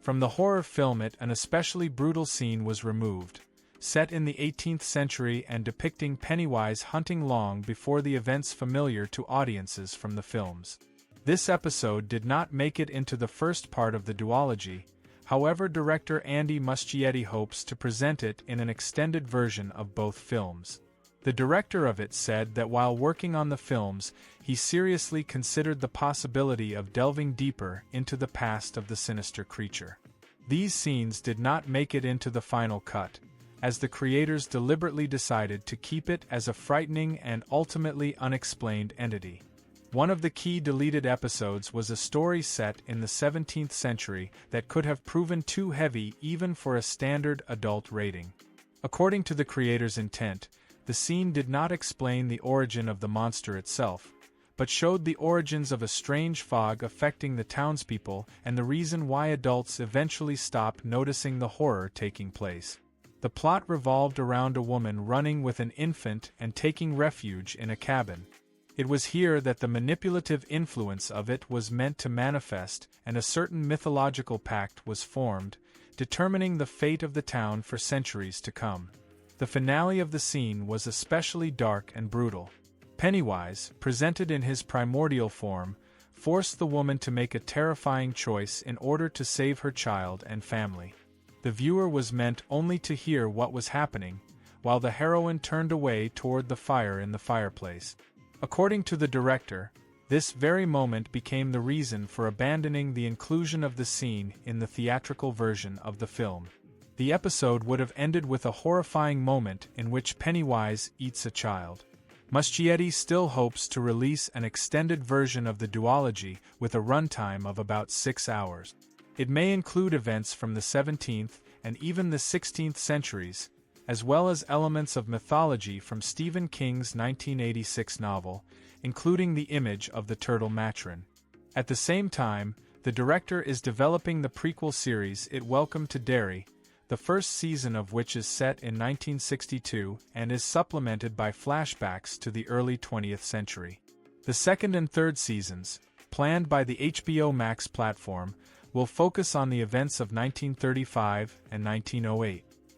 From the horror film an especially brutal scene was removed, set in the 18th century and depicting Pennywise hunting long before the events familiar to audiences from the films. This episode did not make it into the first part of the duology, however director Andy Muschietti hopes to present it in an extended version of both films. The director of it said that while working on the films, he seriously considered the possibility of delving deeper into the past of the sinister creature. These scenes did not make it into the final cut, as the creators deliberately decided to keep it as a frightening and ultimately unexplained entity. One of the key deleted episodes was a story set in the 17th century that could have proven too heavy even for a standard adult rating. According to the creators' intent, the scene did not explain the origin of the monster itself, but showed the origins of a strange fog affecting the townspeople and the reason why adults eventually stopped noticing the horror taking place. The plot revolved around a woman running with an infant and taking refuge in a cabin. It was here that the manipulative influence of it was meant to manifest, and a certain mythological pact was formed, determining the fate of the town for centuries to come. The finale of the scene was especially dark and brutal. Pennywise, presented in his primordial form, forced the woman to make a terrifying choice in order to save her child and family. The viewer was meant only to hear what was happening, while the heroine turned away toward the fire in the fireplace. According to the director, this very moment became the reason for abandoning the inclusion of the scene in the theatrical version of the film. The episode would have ended with a horrifying moment in which Pennywise eats a child. Muschietti still hopes to release an extended version of the duology with a runtime of about 6 hours. It may include events from the 17th and even the 16th centuries, as well as elements of mythology from Stephen King's 1986 novel, including the image of the turtle matron. At the same time, the director is developing the prequel series It Welcome to Derry, the first season of which is set in 1962 and is supplemented by flashbacks to the early 20th century. The second and third seasons, planned by the HBO Max platform, will focus on the events of 1935 and 1908.